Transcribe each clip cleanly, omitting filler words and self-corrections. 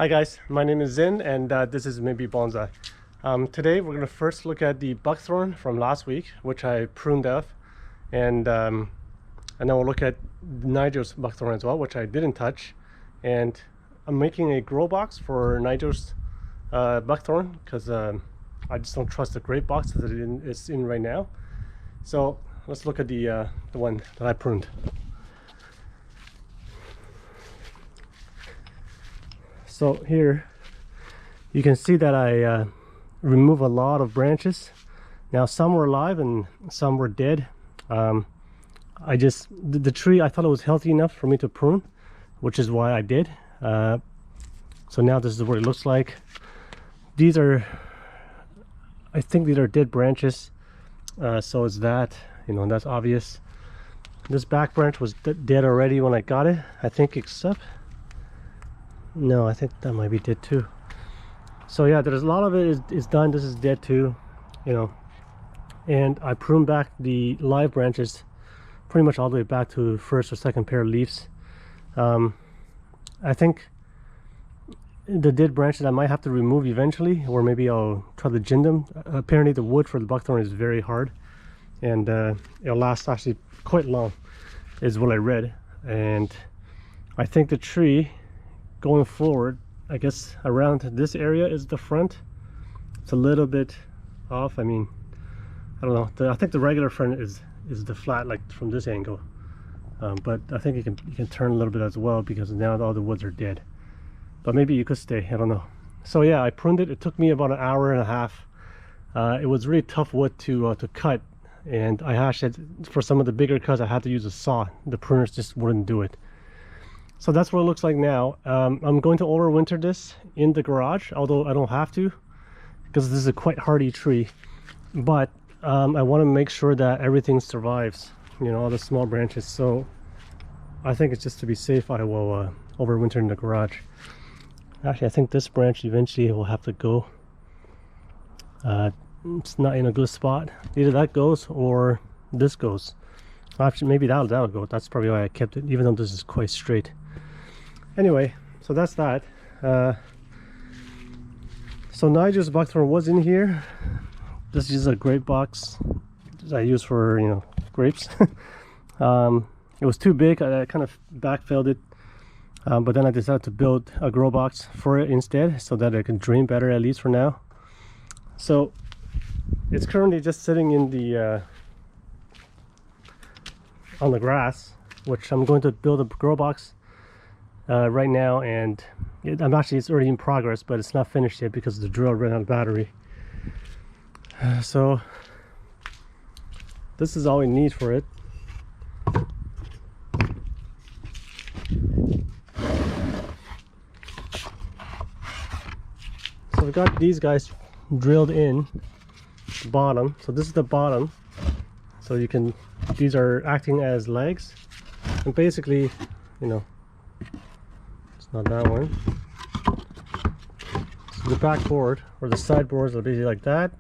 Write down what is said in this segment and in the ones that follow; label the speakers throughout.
Speaker 1: Hi guys, my name is Zin and this is Maybe Bonsai. Today we're going to first look at the buckthorn from last week, which I pruned off, and then we'll look at Nigel's buckthorn as well, which I didn't touch. And I'm making a grow box for Nigel's buckthorn because I just don't trust the great box that it's in right now. So let's look at the one that I pruned. So here you can see that I remove a lot of branches. Now some were alive and some were dead. The tree, I thought it was healthy enough for me to prune, which is why I did. So now this is what it looks like. These are, I think these are dead branches. So it's that, that's obvious. This back branch was dead already when I got it, I think, except no, I think that might be dead too. So yeah, there's a lot of it is done. This is dead too, and I pruned back the live branches pretty much all the way back to first or second pair of leaves. I think the dead branches I might have to remove eventually, or maybe I'll try to gin them. Apparently the wood for the buckthorn is very hard, and it'll last actually quite long, is what I read. And I think the tree going forward, I guess around this area is the front. It's a little bit off. I mean, I don't know. I think the regular front is the flat, like from this angle. But I think you can turn a little bit as well, because now all the woods are dead. But maybe you could stay, I don't know. So yeah, I pruned it. It took me about an hour and a half. It was really tough wood to cut, and I actually for some of the bigger cuts I had to use a saw. The pruners just wouldn't do it. So that's what it looks like now. I'm going to overwinter this in the garage, although I don't have to, because this is a quite hardy tree. But I want to make sure that everything survives, all the small branches. So I think it's just to be safe, I will overwinter in the garage. Actually, I think this branch eventually will have to go. It's not in a good spot. Either that goes or this goes. Actually, maybe that'll go. That's probably why I kept it, even though this is quite straight. Anyway, so that's that. So Nigel's buckthorn was in here. This is a grape box I use for grapes. It was too big. I kind of backfilled it, but then I decided to build a grow box for it instead, so that it can drain better, at least for now. So it's currently just sitting in the on the grass, which I'm going to build a grow box right now, and it's already in progress, but it's not finished yet because the drill ran out of battery. So this is all we need for it. So we've got these guys drilled in the bottom. So this is the bottom, so these are acting as legs, and basically, it's not that one. So the back board, or the side boards, are basically like that,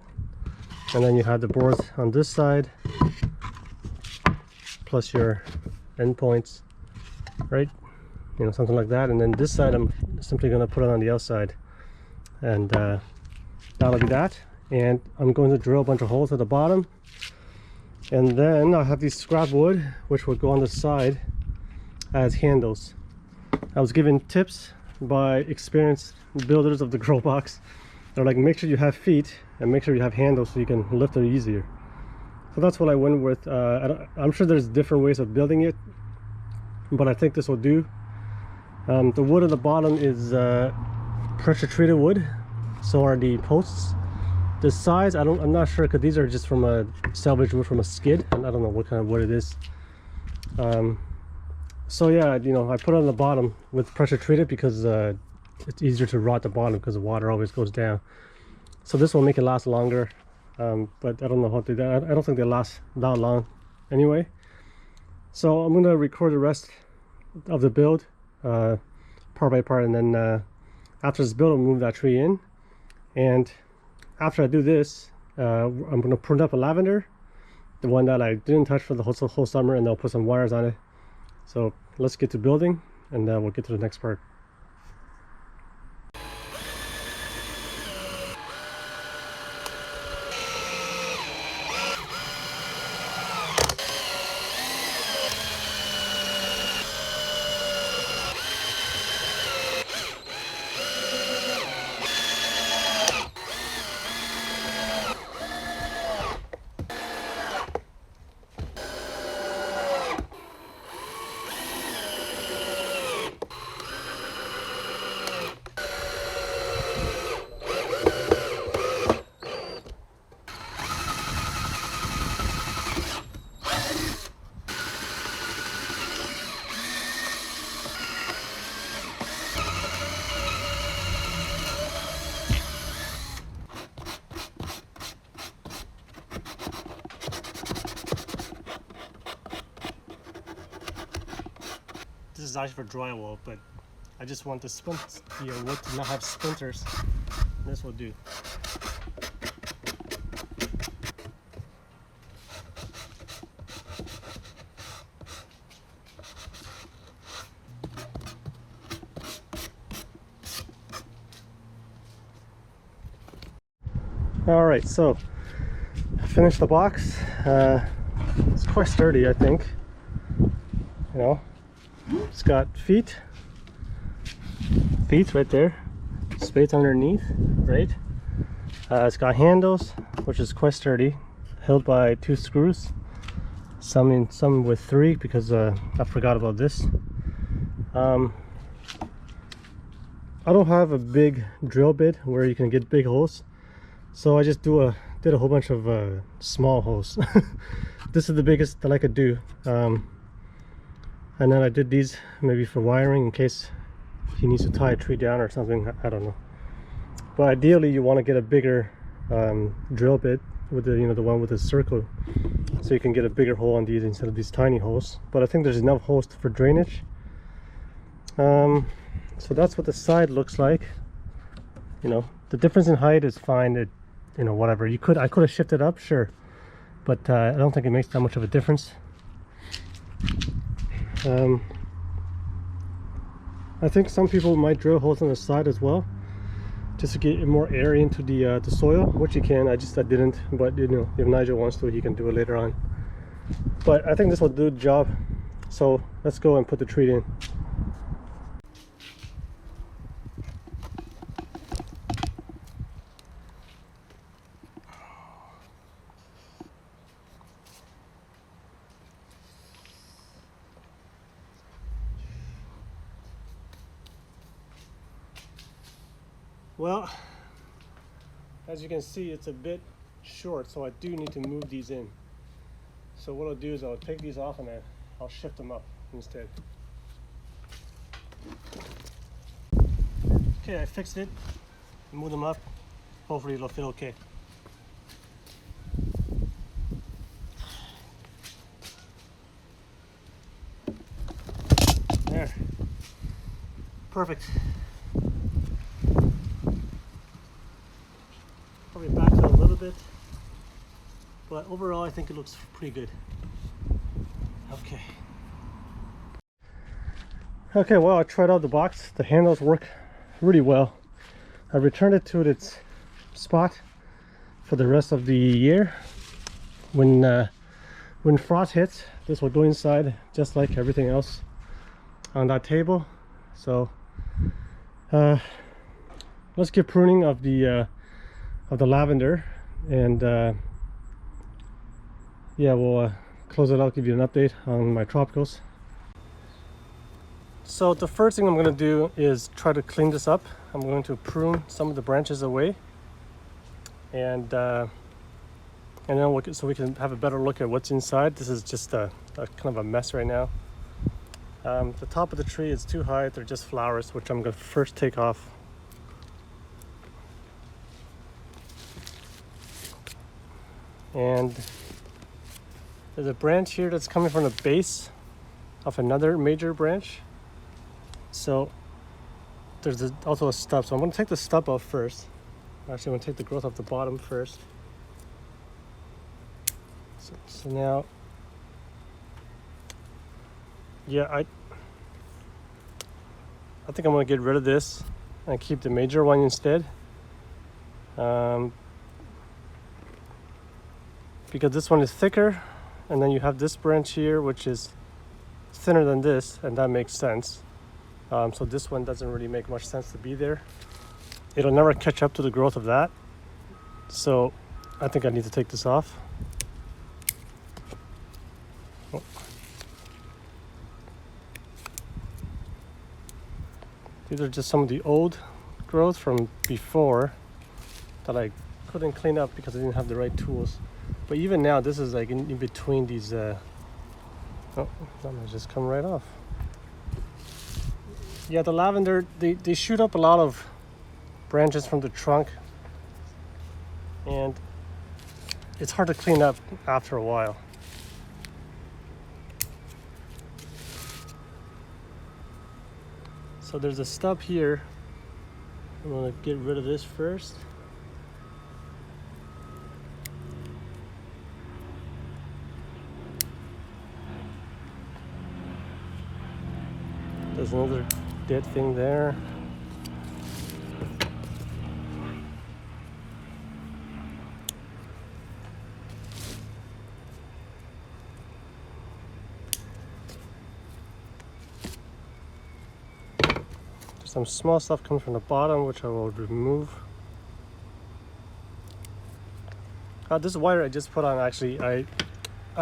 Speaker 1: and then you have the boards on this side plus your endpoints, right? Something like that. And then this side I'm simply going to put it on the outside, and that'll be that. And I'm going to drill a bunch of holes at the bottom, and then I'll have these scrap wood which will go on the side as handles. I was given tips by experienced builders of the grow box. They're like, make sure you have feet and make sure you have handles so you can lift it easier. So that's what I went with. I'm sure there's different ways of building it, but I think this will do. The wood at the bottom is pressure treated wood, so are the posts. The size, I'm not sure, because these are just from a salvage wood from a skid, and I don't know what kind of wood it is. So yeah, I put it on the bottom with pressure treated because it's easier to rot the bottom because the water always goes down. So this will make it last longer, but I don't know how to do that. I don't think they last that long anyway. So I'm going to record the rest of the build part by part, and then after this build I'll move that tree in. And after I do this, I'm going to prune up a lavender, the one that I didn't touch for the whole summer, and I'll put some wires on it. So let's get to building, and we'll get to the next part. is actually for drywall, but I just want the wood to not have splinters. This will do. All right, so I finished the box. It's quite sturdy, I think. You know, it's got feet right there, space underneath, right? It's got handles, which is quite sturdy, held by 2 screws. Some with 3 because I forgot about this. I don't have a big drill bit where you can get big holes, so I just did a whole bunch of small holes. This is the biggest that I could do, and then I did these maybe for wiring in case he needs to tie a tree down or something. I don't know, but ideally you want to get a bigger drill bit with the one with the circle, so you can get a bigger hole on these instead of these tiny holes. But I think there's enough holes for drainage. So that's what the side looks like. You know, the difference in height is fine. Whatever, I could have shifted up, sure, but I don't think it makes that much of a difference. I think some people might drill holes on the side as well, just to get more air into the soil, which you can. I didn't, but if Nigel wants to, he can do it later on. But I think this will do the job. So let's go and put the treat in. Well, as you can see, it's a bit short, so I do need to move these in. So what I'll do is I'll take these off and I'll shift them up instead. Okay, I fixed it. Move them up. Hopefully it'll fit okay. There. Perfect. Probably back to a little bit, but overall I think it looks pretty good. Okay, well, I tried out the box. The handles work really well. I returned it to its spot for the rest of the year. When frost hits, this will go inside just like everything else on that table. So let's get pruning of the lavender, and yeah, we'll close it out, give you an update on my tropicals. So the first thing I'm going to do is try to clean this up. I'm going to prune some of the branches away, and then so we can have a better look at what's inside. This is just a kind of a mess right now. The top of the tree is too high. They're just flowers, which I'm going to first take off. And there's a branch here that's coming from the base of another major branch. So there's also a stub. So I'm going to take the stub off first. Actually, I'm going to take the growth off the bottom first. So now, yeah, I think I'm going to get rid of this and keep the major one instead. Because this one is thicker, and then you have this branch here which is thinner than this, and that makes sense. So this one doesn't really make much sense to be there. It'll never catch up to the growth of that, so I think I need to take this off. Oh. These are just some of the old growth from before that I couldn't clean up because I didn't have the right tools. But even now, this is like in between these. Oh, that might just come right off. Yeah, the lavender, they shoot up a lot of branches from the trunk, and it's hard to clean up after a while. So there's a stub here. I'm gonna get rid of this first. There's another dead thing there. Some small stuff comes from the bottom, which I will remove. This wire I just put on, actually, I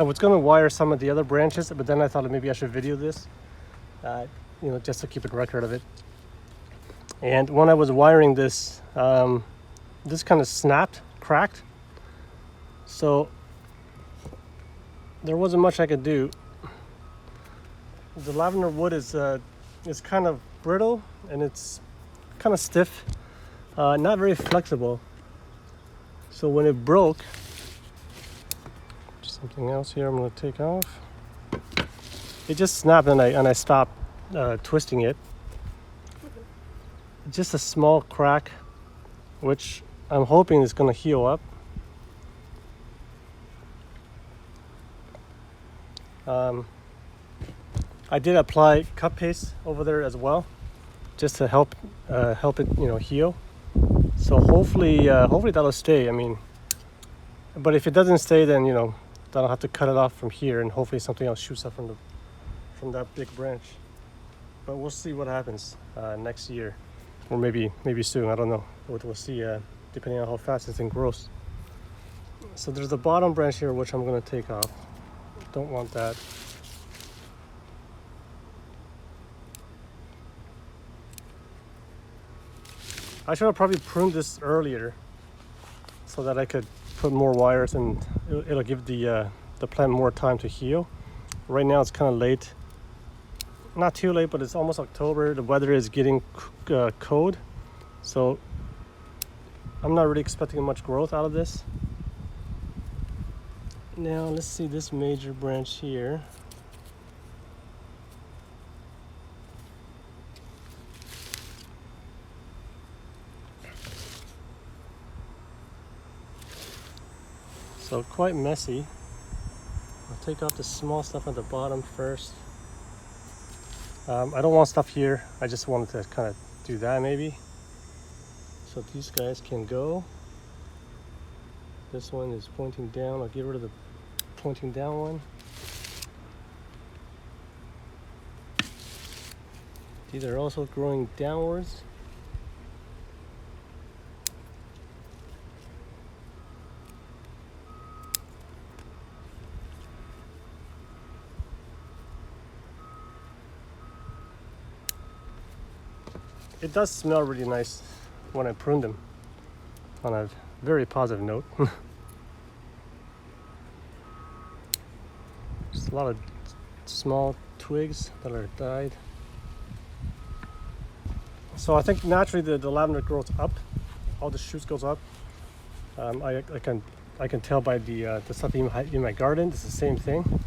Speaker 1: was going to wire some of the other branches, but then I thought maybe I should video this, you know, just to keep a record of it. And when I was wiring this, this kind of snapped, cracked. So there wasn't much I could do. The lavender wood is kind of brittle and it's kind of stiff, not very flexible. So when it broke, something else here I'm going to take off. It just snapped and I stopped twisting it. Just a small crack, which I'm hoping is going to heal up. I did apply cut paste over there as well, just to help it, you know, heal. So hopefully that'll stay. I mean, but if it doesn't stay, then, you know, then I'll have to cut it off from here, and hopefully something else shoots up from that big branch. But we'll see what happens next year, or maybe soon. I don't know. We'll see, depending on how fast this thing grows. So there's the bottom branch here, which I'm going to take off. Don't want that. I should have probably pruned this earlier so that I could put more wires and it'll give the plant more time to heal. Right now it's kind of late. Not too late, but it's almost October. The weather is getting cold. So I'm not really expecting much growth out of this. Now let's see this major branch here. So quite messy. I'll take off the small stuff at the bottom first. I don't want stuff here. I just wanted to kind of do that maybe. So these guys can go. This one is pointing down. I'll get rid of the pointing down one. These are also growing downwards. It does smell really nice when I prune them, on a very positive note. Just a lot of small twigs that are died. So I think naturally the lavender grows up, all the shoots goes up. I can tell by the stuff in my garden, it's the same thing.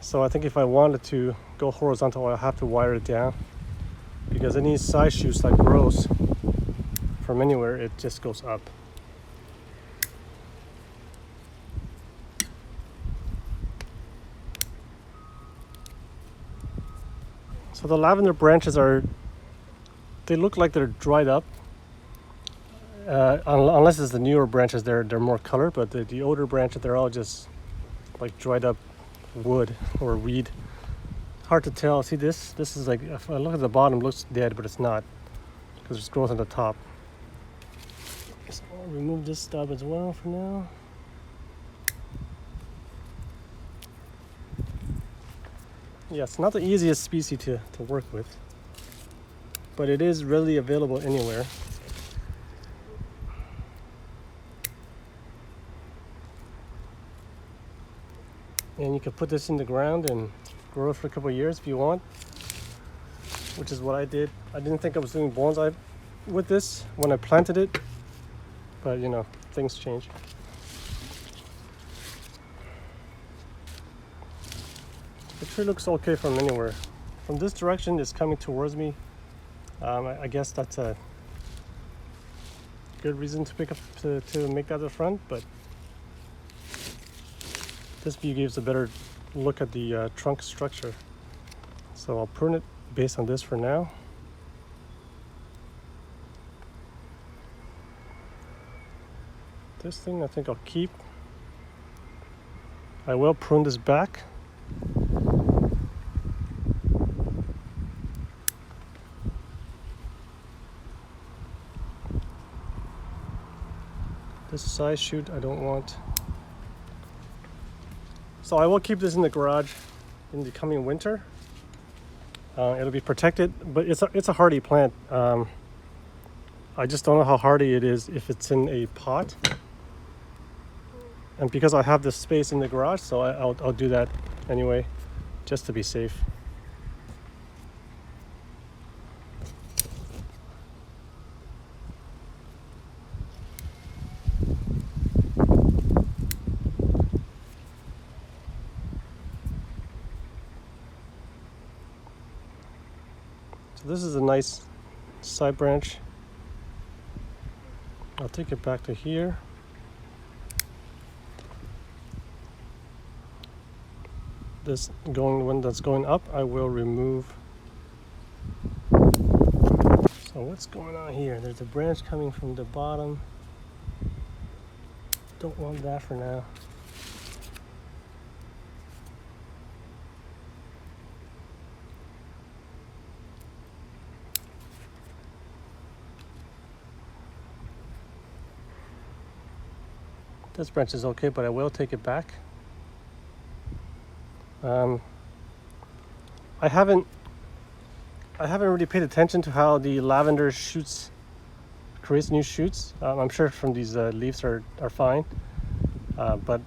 Speaker 1: So I think if I wanted to go horizontal, I'll have to wire it down, because any side shoots that grows from anywhere, it just goes up. So the lavender branches they look like they're dried up. Unless it's the newer branches, they're more colored, but the older branches, they're all just like dried up wood or weed. Hard to tell. See this is like, if I look at the bottom, it looks dead, but it's not, because there's growth on the top. So I'll remove this stub as well for now. Yeah, it's not the easiest species to work with, but it is readily available anywhere. And you can put this in the ground and grow it for a couple of years if you want, which is what I did. I didn't think I was doing bonsai with this when I planted it, but you know, things change. The tree looks okay from anywhere. From this direction, it's coming towards me. I guess that's a good reason to pick up to make that the front, but this view gives a better look at the trunk structure. So I'll prune it based on this for now. This thing I think I'll keep. I will prune this back. This side shoot I don't want. So I will keep this in the garage in the coming winter. It'll be protected, but it's a hardy plant. I just don't know how hardy it is if it's in a pot. And because I have this space in the garage, so I'll do that anyway, just to be safe. So this is a nice side branch. I'll take it back to here. This one that's going up, I will remove. So what's going on here? There's a branch coming from the bottom. Don't want that for now. This branch is okay, but I will take it back. I haven't really paid attention to how the lavender shoots creates new shoots. I'm sure from these leaves are fine, but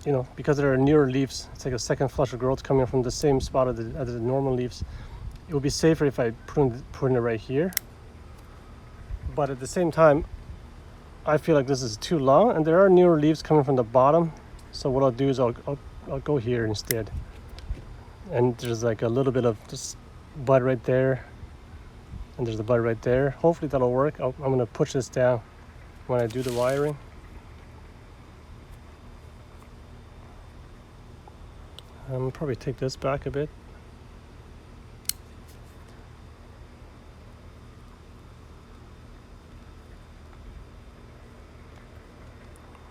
Speaker 1: you know, because there are newer leaves, it's like a second flush of growth coming from the same spot as the normal leaves. It would be safer if I prune it right here. But at the same time, I feel like this is too long, and there are newer leaves coming from the bottom. So what I'll do is I'll go here instead. And there's like a little bit of just bud right there, and there's the bud right there. Hopefully that'll work. I'm going to push this down when I do the wiring. I'm probably take this back a bit.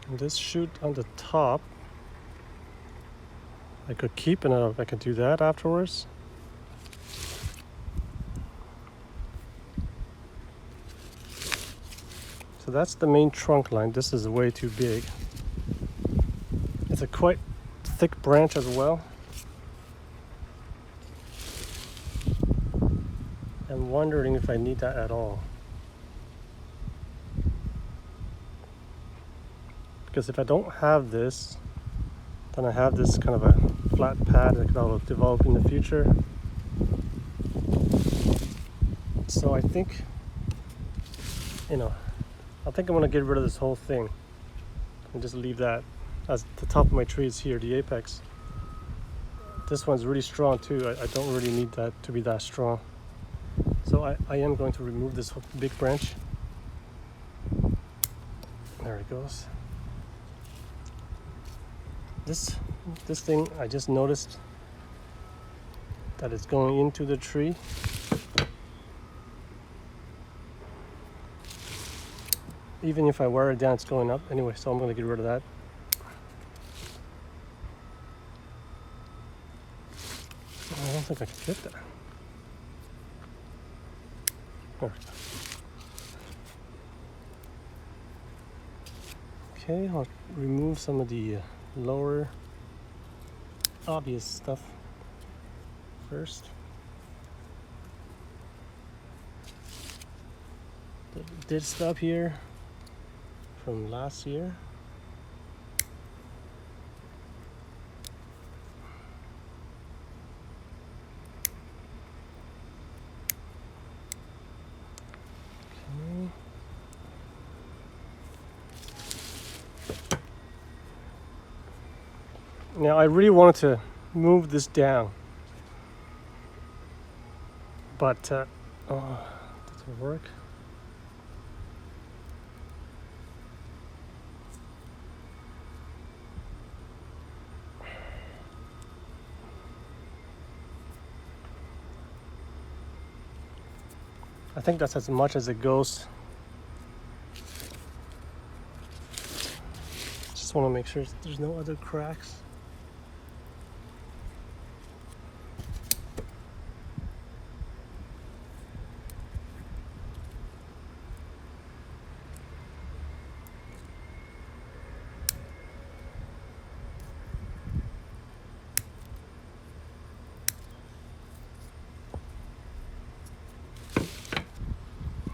Speaker 1: And this shoot on the top I could keep, and I could do that afterwards. So that's the main trunk line. This is way too big. It's a quite thick branch as well. I'm wondering if I need that at all. Because if I don't have this, then I have this kind of a flat pad that I'll develop in the future. So I think, I think I'm gonna get rid of this whole thing and just leave that as the top of my tree is here, the apex. This one's really strong too. I don't really need that to be that strong. So I am going to remove this big branch. There it goes. This thing, I just noticed that it's going into the tree. Even if I wire it down, it's going up. Anyway, so I'm going to get rid of that. I don't think I can fit that. There we go. Okay, I'll remove some of the lower obvious stuff first. The dead stub here from last year. Okay. Now I really wanted to move this down, but will work. I think that's as much as it goes. Just want to make sure there's no other cracks.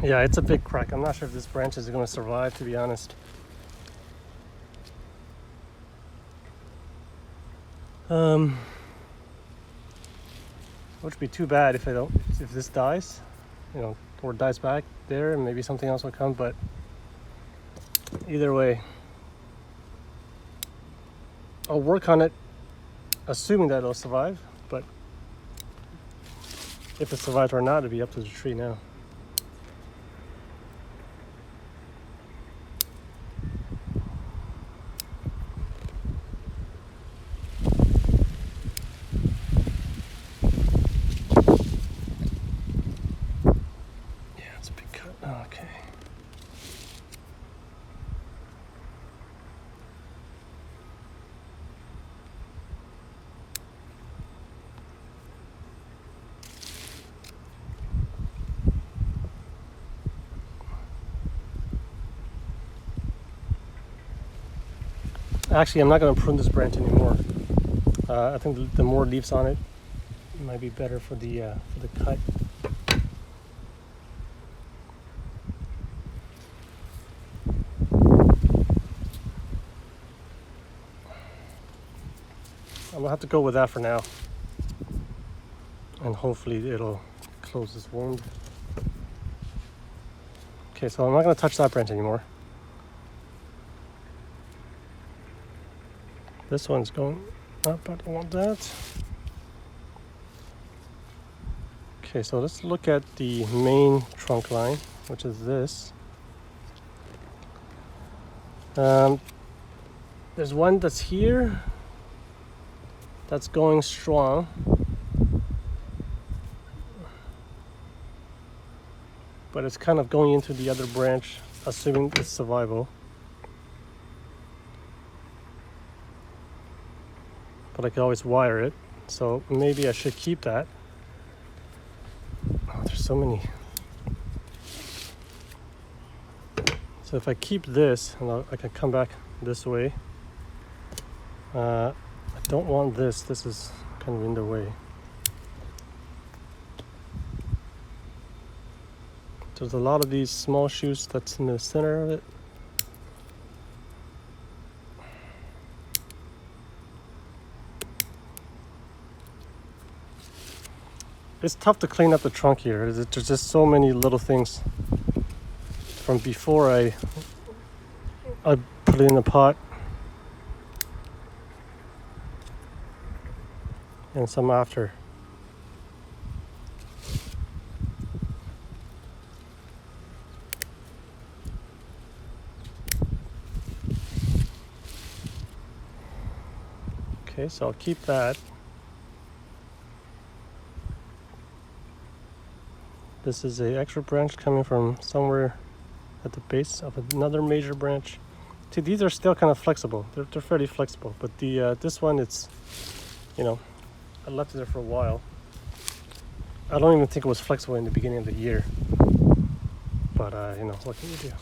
Speaker 1: Yeah, it's a big crack. I'm not sure if this branch is going to survive, to be honest. Which would be too bad if this dies, or dies back there, and maybe something else will come. But either way, I'll work on it, assuming that it'll survive. But if it survives or not, it'll be up to the tree now. Okay. Actually, I'm not going to prune this branch anymore. I think the more leaves on it might be better for the cut. I'm gonna have to go with that for now, and hopefully it'll close this wound. Okay, so I'm not gonna touch that branch anymore. This one's going up, I don't want that. Okay, so let's look at the main trunk line, which is this. There's one that's here. That's going strong. But it's kind of going into the other branch, assuming it's survival. But I can always wire it, so maybe I should keep that. Oh, there's so many. So if I keep this, and I can come back this way. I don't want this. This is kind of in the way. There's a lot of these small shoots that's in the center of it. It's tough to clean up the trunk here. There's just so many little things from before I put it in the pot. And some after. Okay, so I'll keep that. This is an extra branch coming from somewhere at the base of another major branch. See, these are still kind of flexible. They're fairly flexible, but this one, it's, I left it there for a while. I don't even think it was flexible in the beginning of the year. But, what can you do?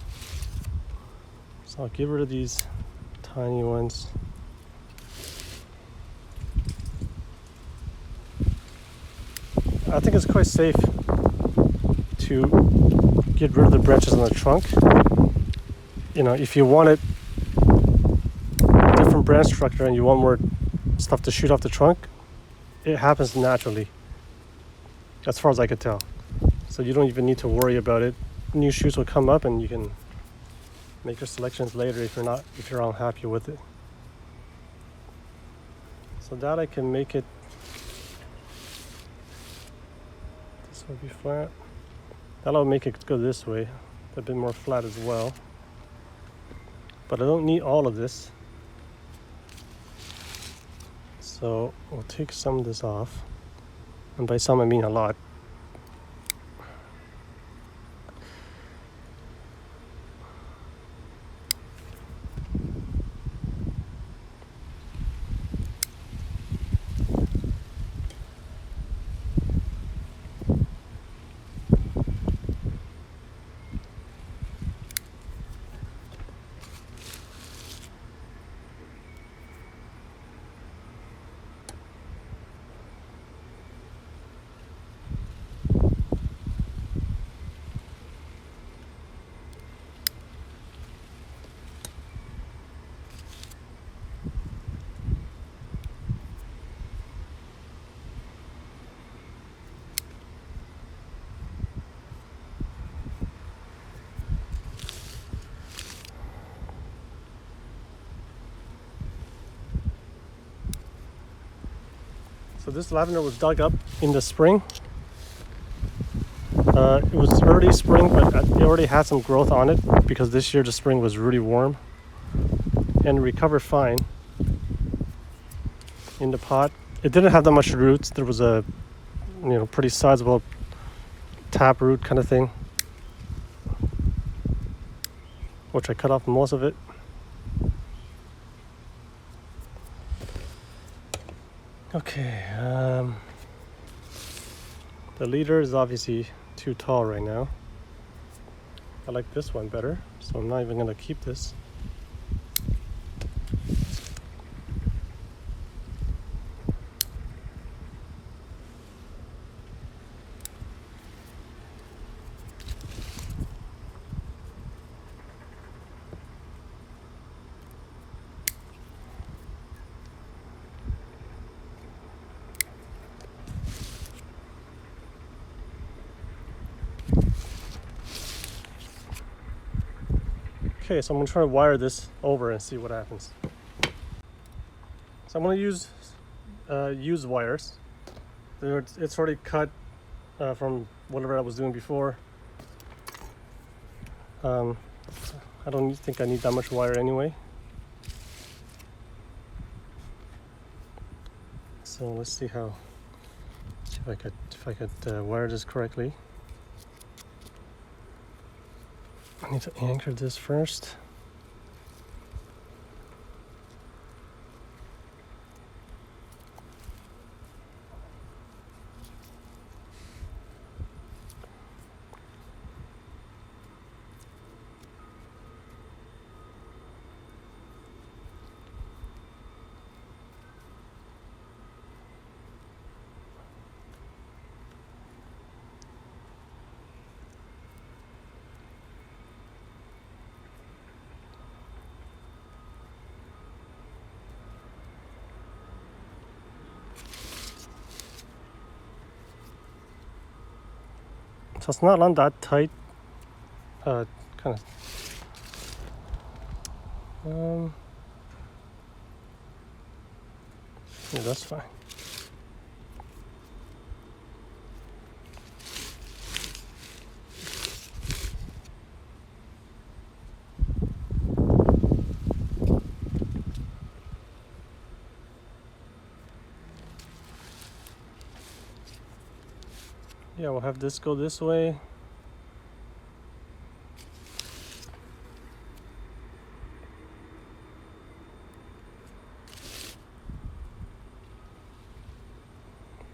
Speaker 1: So I'll get rid of these tiny ones. I think it's quite safe to get rid of the branches on the trunk. If you want it different branch structure and you want more stuff to shoot off the trunk, it happens naturally, as far as I could tell. So you don't even need to worry about it. New shoots will come up and you can make your selections later if you're unhappy with it. So that I can make it, this will be flat. That'll make it go this way, a bit more flat as well. But I don't need all of this. So we'll take some of this off. And by some I mean a lot. So this lavender was dug up in the spring. It was early spring, but it already had some growth on it because this year the spring was really warm, and it recovered fine in the pot. It didn't have that much roots. There was a pretty sizable tap root kind of thing, which I cut off most of it. Okay, the leader is obviously too tall right now. I like this one better, so I'm not even gonna keep this. Okay, so I'm going to try to wire this over and see what happens. So I'm going to use used wires. It's already cut from whatever I was doing before. I don't think I need that much wire anyway. So let's see if I could wire this correctly. I need to anchor this first. So it's not on that tight, kind of. Yeah, that's fine. Yeah, we'll have this go this way.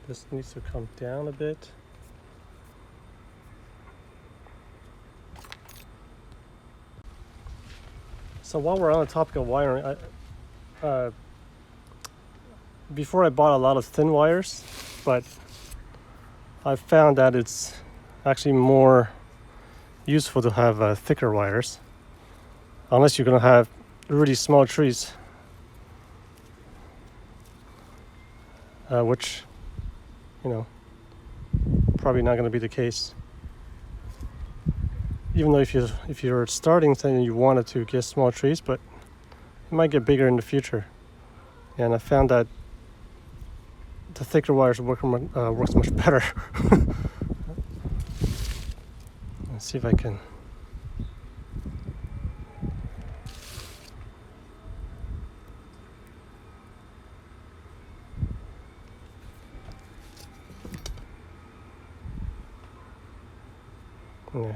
Speaker 1: This needs to come down a bit. So while we're on the topic of wiring, before I bought a lot of thin wires, but I found that it's actually more useful to have thicker wires, unless you're going to have really small trees, which, probably not going to be the case. Even though if you're starting saying you wanted to get small trees, but it might get bigger in the future. And I found that the thicker wires works much better. Let's see if I can. Yeah,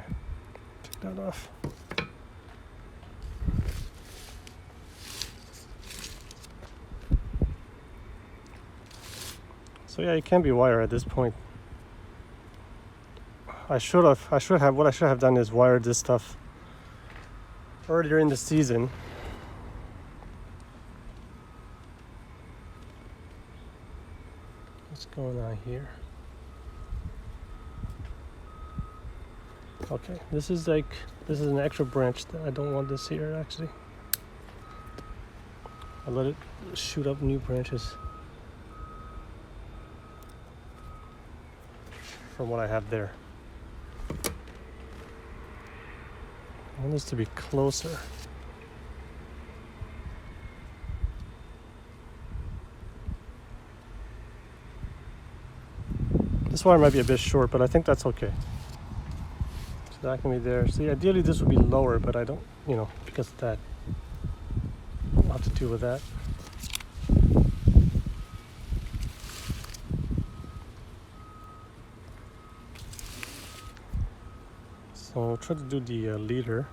Speaker 1: take that off. So yeah, it can be wire at this point. What I should have done is wired this stuff earlier in the season. What's going on here? Okay, this is an extra branch that I don't want this here actually. I let it shoot up new branches from what I have there. I want this to be closer. This wire might be a bit short, but I think that's okay. So that can be there. See, ideally this would be lower, but I don't, because of that. I'll have to deal with that. So I'll try to do the leader.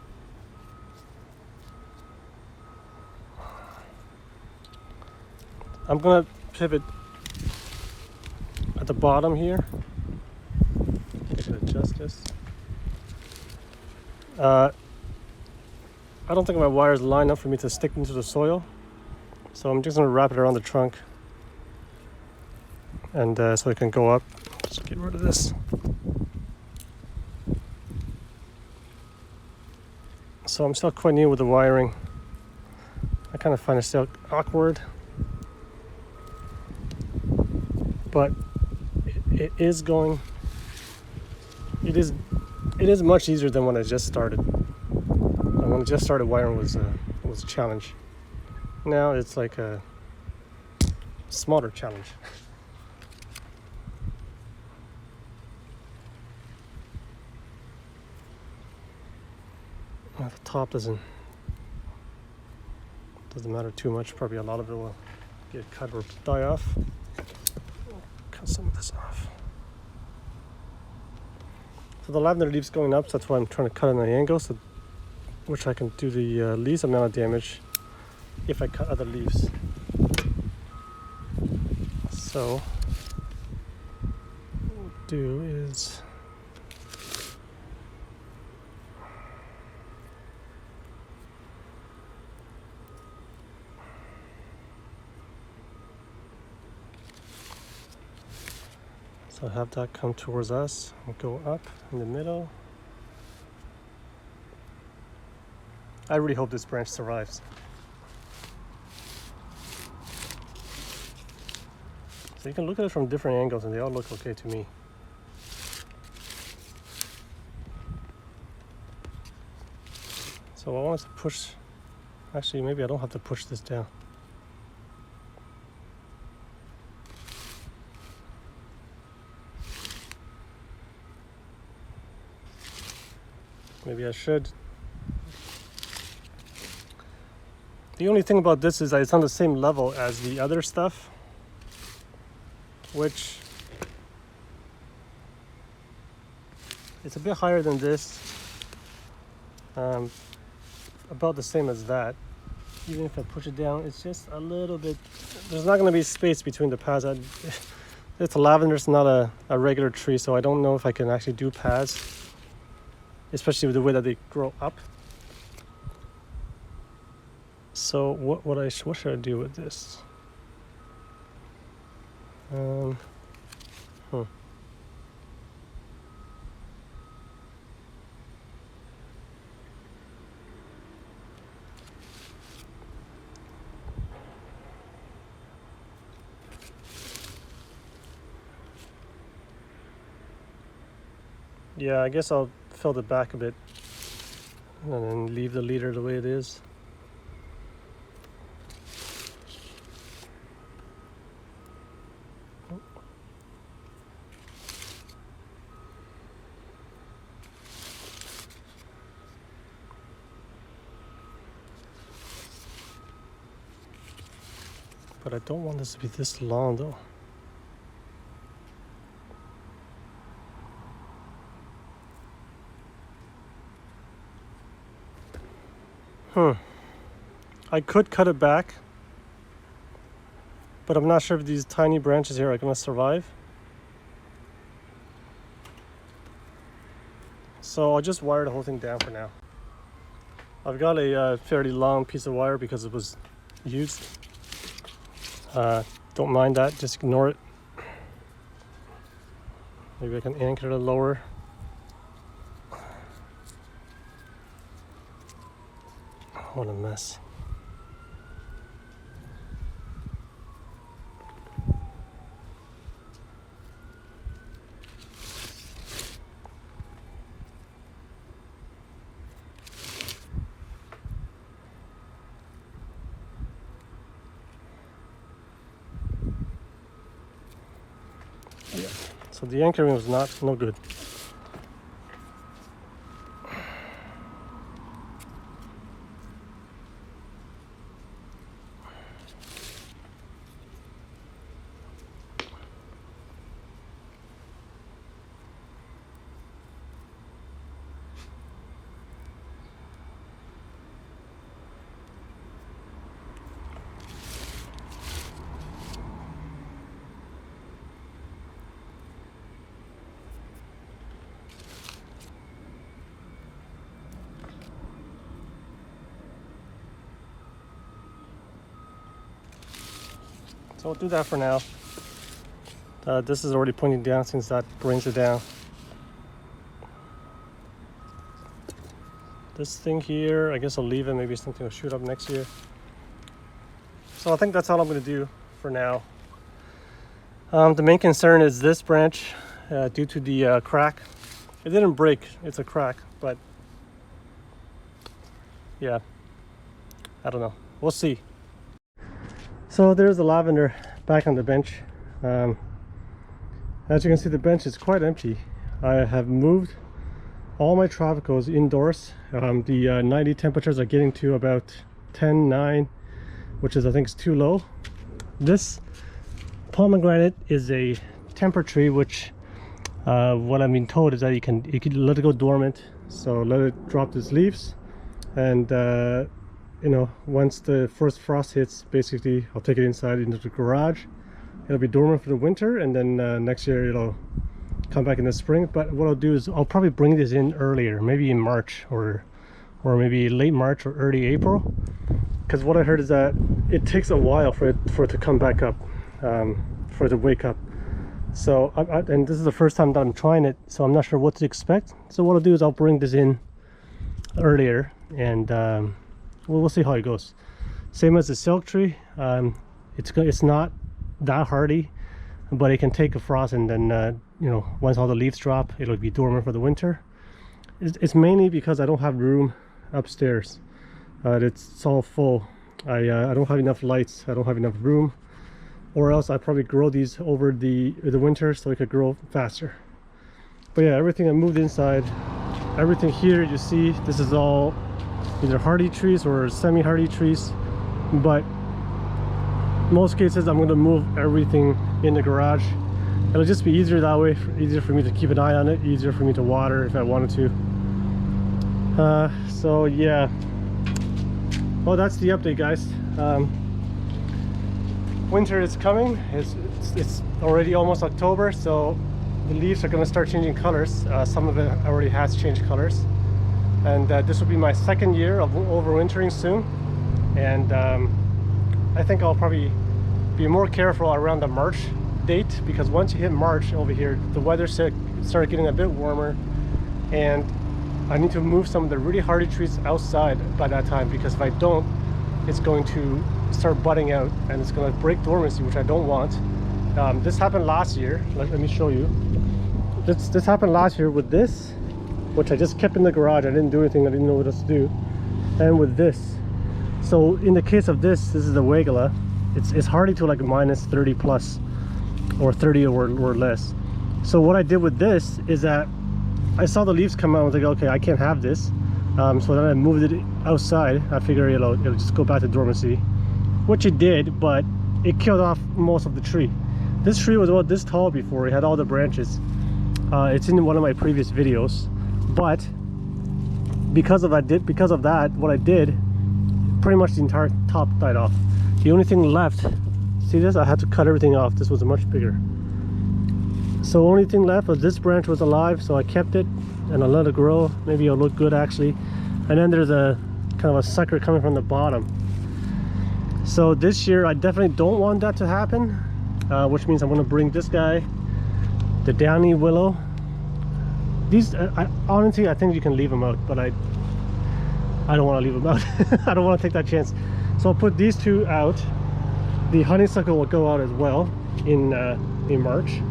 Speaker 1: I'm gonna pivot at the bottom here. I can adjust this. I don't think my wires line up for me to stick into the soil, so I'm just gonna wrap it around the trunk, and so it can go up. Just get rid of this. So I'm still quite new with the wiring. I kind of find it still awkward, but it is much easier than when I just started. When I just started, wiring was a challenge. Now it's like a smaller challenge. The top doesn't matter too much. Probably a lot of it will get cut or die off. I'll cut some of this off. So the lavender leaves going up, so that's why I'm trying to cut on the angle, so which I can do the least amount of damage if I cut other leaves. So what we'll do is so have that come towards us and go up in the middle. I really hope this branch survives. So you can look at it from different angles and they all look okay to me. So I want to push, actually maybe I don't have to push this down. Maybe I should. The only thing about this is that it's on the same level as the other stuff, which it's a bit higher than this, about the same as that. Even if I push it down, it's just a little bit, there's not going to be space between the paths. It's a lavender, it's not a regular tree, so I don't know if I can actually do paths, especially with the way that they grow up. So what should I do with this? Yeah, I guess I'll fill the back a bit and then leave the leader the way it is. But I don't want this to be this long though. I could cut it back, but I'm not sure if these tiny branches here are gonna survive. So I'll just wire the whole thing down for now. I've got a fairly long piece of wire because it was used. Don't mind that, just ignore it. Maybe I can anchor it a little lower. What a mess. Yeah. So the anchoring was no good. So I'll do that for now. This is already pointing down since that brings it down. This thing here, I guess I'll leave it. Maybe something will shoot up next year. So I think that's all I'm going to do for now. The main concern is this branch due to the crack. It didn't break, it's a crack, but yeah, I don't know. We'll see. So there's the lavender back on the bench. As you can see, the bench is quite empty. I have moved all my tropicals indoors. The 90 temperatures are getting to about 10, 9, which is I think is too low. This pomegranate is a temper tree, which what I'm being told is that you can let it go dormant. So let it drop its leaves, and you know, once the first frost hits, basically I'll take it inside into the garage. It'll be dormant for the winter, and then next year it'll come back in the spring. But what I'll do is I'll probably bring this in earlier, maybe in March or maybe late March or early April, because what I heard is that it takes a while for it to come back up, for it to wake up. So and this is the first time that I'm trying it, so I'm not sure what to expect. So what I'll do is I'll bring this in earlier, and we'll see how it goes. Same as the silk tree. It's not that hardy, but it can take a frost, and then you know, once all the leaves drop, it'll be dormant for the winter. It's mainly because I don't have room upstairs. It's all full. I don't have enough lights. I don't have enough room, or else I probably grow these over the winter so it could grow faster. But yeah, everything I moved inside, everything here you see, this is all either hardy trees or semi-hardy trees, but most cases I'm going to move everything in the garage. It'll just be easier that way, easier for me to keep an eye on it, easier for me to water if I wanted to. So yeah, well, that's the update, guys. Winter is coming. It's already almost October, so the leaves are going to start changing colors. Some of it already has changed colors. And this will be my second year of overwintering soon, and I think I'll probably be more careful around the March date, because once you hit March over here, the weather started getting a bit warmer, and I need to move some of the really hardy trees outside by that time, because if I don't, it's going to start budding out and it's going to break dormancy, which I don't want. This happened last year. Let me show you. This happened last year with this, which I just kept in the garage. I didn't do anything. I didn't know what else to do. And with this. So in the case of this is the Wegala. It's hardy to like minus 30 plus, or 30 or less. So what I did with this is that I saw the leaves come out. I was like, okay, I can't have this. So then I moved it outside. I figured it'll just go back to dormancy, which it did, but it killed off most of the tree. This tree was about this tall before. It had all the branches. It's in one of my previous videos, but because of that, what I did, pretty much the entire top died off. The only thing left, see this? I had to cut everything off. This was much bigger. So only thing left was this branch was alive, so I kept it and I let it grow. Maybe it'll look good actually. And then there's a kind of a sucker coming from the bottom. So this year I definitely don't want that to happen, which means I'm going to bring this guy, the downy willow. These honestly, I think you can leave them out, but I don't want to leave them out. I don't want to take that chance. So I'll put these two out. The honeysuckle will go out as well in March.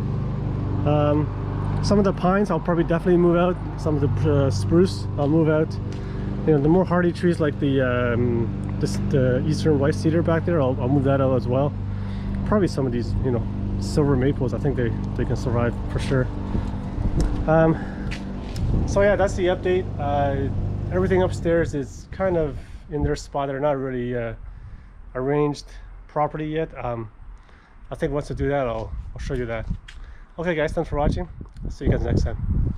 Speaker 1: Some of the pines I'll probably definitely move out. Some of the spruce I'll move out. You know, the more hardy trees like the eastern white cedar back there, I'll move that out as well. Probably some of these, you know, silver maples, I think they can survive for sure. So yeah, that's the update. Everything upstairs is kind of in their spot. They're not really arranged properly yet. I think once I do that, I'll show you that. Okay guys, thanks for watching. See you guys next time.